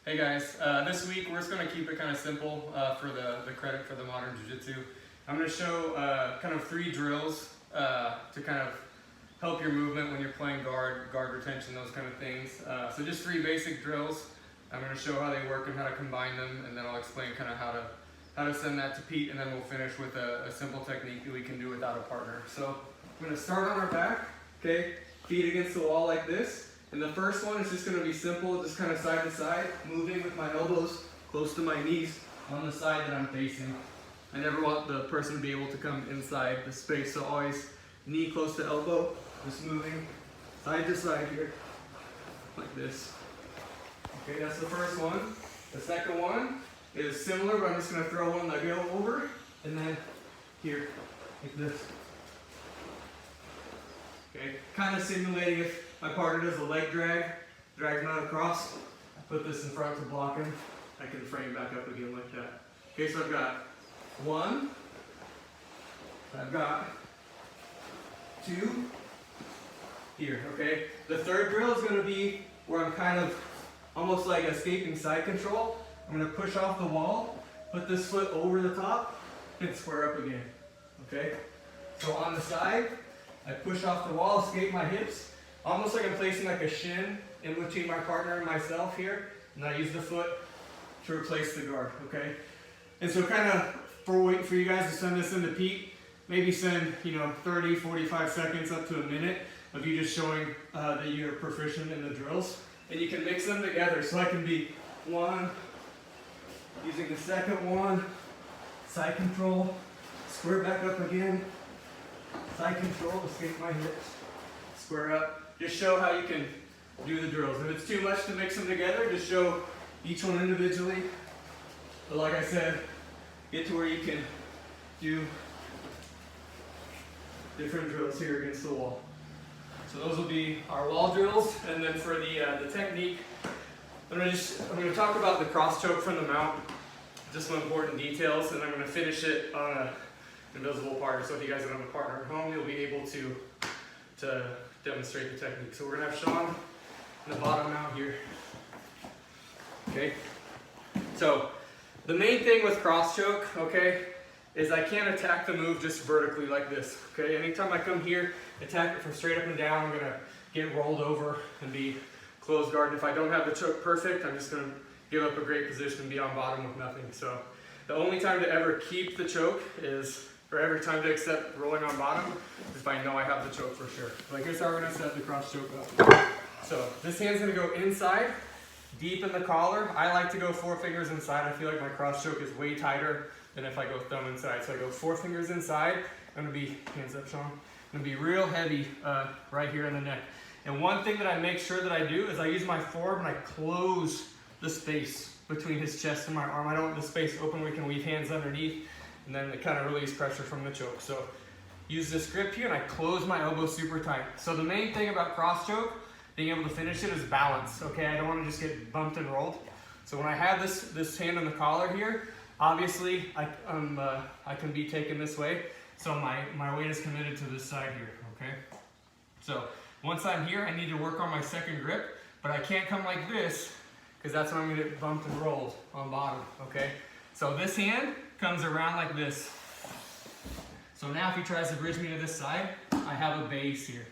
Hey guys, this week we're just going to keep it kind of simple for the credit for the modern jiu-jitsu. I'm going to show kind of 3 drills to kind of help your movement when you're playing guard retention, those kind of things. So just 3 basic drills. I'm going to show how they work and how to combine them, and then I'll explain kind of how to send that to Pete, and then we'll finish with a simple technique that we can do without a partner. So I'm going to start on our back, okay, feet against the wall like this. And the first one is just going to be simple, just kind of side to side, moving with my elbows close to my knees on the side that I'm facing. I never want the person to be able to come inside the space, so always knee close to elbow, just moving side to side here, like this. Okay, that's the first one. The second one is similar, but I'm just going to throw one leg over, and then here, like this. Okay, kind of simulating if my partner does a leg drag, drags me out across, I put this in front to block him, I can frame back up again like that. Okay, so I've got 1, I've got 2, here, okay? The third drill is going to be where I'm kind of almost like escaping side control. I'm going to push off the wall, put this foot over the top, and square up again, okay? So on the side, I push off the wall, escape my hips, almost like I'm placing like a shin in between my partner and myself here, and I use the foot to replace the guard, okay? And so kind of for you guys to send this into Pete, maybe send, 30, 45 seconds up to a minute of you just showing that you're proficient in the drills. And you can mix them together, so I can be 1, using the second one, side control, square back up again, side control, escape my hips, square up. Just show how you can do the drills. If it's too much to mix them together, just show each one individually. But like I said, get to where you can do different drills here against the wall. So those will be our wall drills, and then for the technique, I'm going to talk about the cross choke from the mount, just some important details, and I'm going to finish it on an invisible partner. So if you guys don't have a partner at home, you'll be able to demonstrate the technique. So we're going to have Sean in the bottom mount here. Okay. So the main thing with cross choke, okay, is I can't attack the move just vertically like this. Okay. Anytime I come here, attack it from straight up and down, I'm going to get rolled over and be closed guard. And if I don't have the choke perfect, I'm just going to give up a great position and be on bottom with nothing. So the only time to ever keep the choke is, or every time to accept rolling on bottom, is if I know I have the choke for sure. Like here's how we're going to set the cross choke up. So this hand's going to go inside, deep in the collar. I like to go 4 fingers inside. I feel like my cross choke is way tighter than if I go thumb inside. So I go 4 fingers inside. I'm going to be, hands up Sean, I'm going to be real heavy right here in the neck. And one thing that I make sure that I do is I use my forearm and I close the space between his chest and my arm. I don't want the space open where we can weave hands underneath, and then it kind of release pressure from the choke. So use this grip here and I close my elbow super tight. So the main thing about cross choke, being able to finish it, is balance. Okay, I don't want to just get bumped and rolled. So when I have this hand on the collar here, obviously I can be taken this way. So my weight is committed to this side here, okay? So once I'm here, I need to work on my second grip, but I can't come like this because that's when I'm gonna get bumped and rolled on bottom, okay? So this hand comes around like this. So now if he tries to bridge me to this side, I have a base here,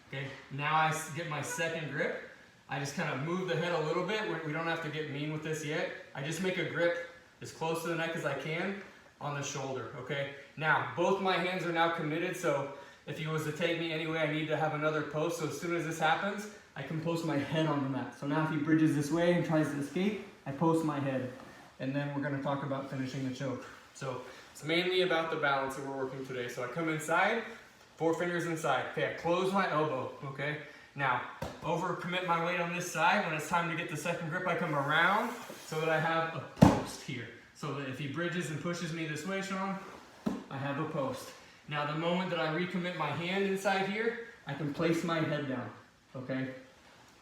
okay? Now I get my second grip. I just kind of move the head a little bit. We don't have to get mean with this yet. I just make a grip as close to the neck as I can on the shoulder, okay? Now, both my hands are now committed, so if he was to take me anyway, I need to have another post. So as soon as this happens, I can post my head on the mat. So now if he bridges this way and tries to escape, I post my head. And then we're gonna talk about finishing the choke. So it's mainly about the balance that we're working today. So I come inside, 4 fingers inside. Okay, I close my elbow, okay? Now, overcommit my weight on this side. When it's time to get the second grip, I come around so that I have a post here. So that if he bridges and pushes me this way, Sean, I have a post. Now the moment that I recommit my hand inside here, I can place my head down, okay?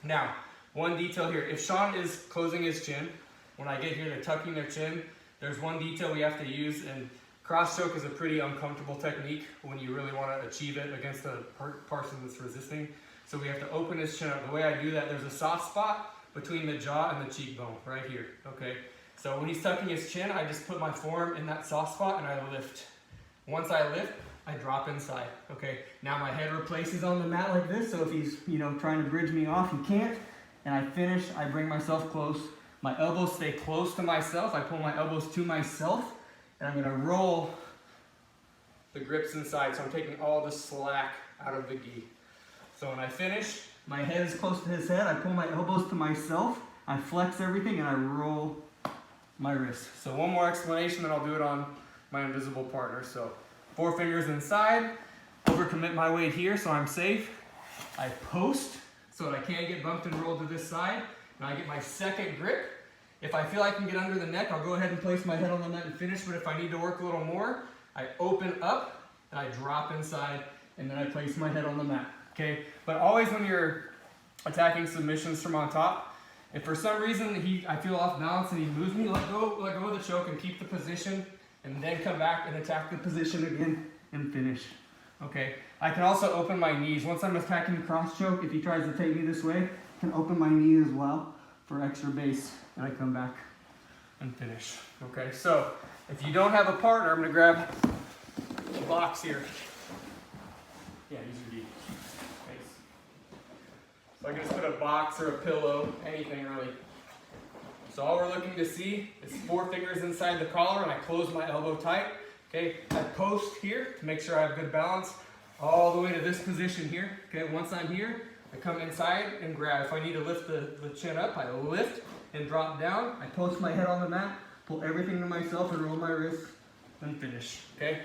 Now, one detail here. If Sean is closing his chin, when I get here, they're tucking their chin. There's one detail we have to use, and cross choke is a pretty uncomfortable technique when you really want to achieve it against a person that's resisting. So we have to open his chin up. The way I do that, there's a soft spot between the jaw and the cheekbone, right here, okay? So when he's tucking his chin, I just put my forearm in that soft spot and I lift. Once I lift, I drop inside, okay? Now my head replaces on the mat like this, so if he's, trying to bridge me off, he can't. And I finish, I bring myself close. My elbows stay close to myself. I pull my elbows to myself, and I'm gonna roll the grips inside, so I'm taking all the slack out of the gi. So when I finish, my head is close to his head, I pull my elbows to myself, I flex everything, and I roll my wrist. So one more explanation, then I'll do it on my invisible partner. So 4 fingers inside, overcommit my weight here so I'm safe. I post so that I can't get bumped and rolled to this side. And I get my second grip. If I feel I can get under the neck, I'll go ahead and place my head on the mat and finish, but if I need to work a little more, I open up and I drop inside and then I place my head on the mat, okay? But always when you're attacking submissions from on top, if for some reason I feel off balance and he moves me, let go of the choke and keep the position and then come back and attack the position again and finish. Okay, I can also open my knees. Once I'm attacking the cross choke, if he tries to take me this way, I can open my knees as well for extra base and I come back and finish. Okay, so if you don't have a partner, I'm gonna grab a box here. Yeah, use your D. Thanks. So I can just put a box or a pillow, anything really. So all we're looking to see is 4 fingers inside the collar and I close my elbow tight. Okay, I post here to make sure I have good balance all the way to this position here. Okay, once I'm here, I come inside and grab. If I need to lift the chin up, I lift and drop down. I post my head on the mat, pull everything to myself and roll my wrists and finish. Okay.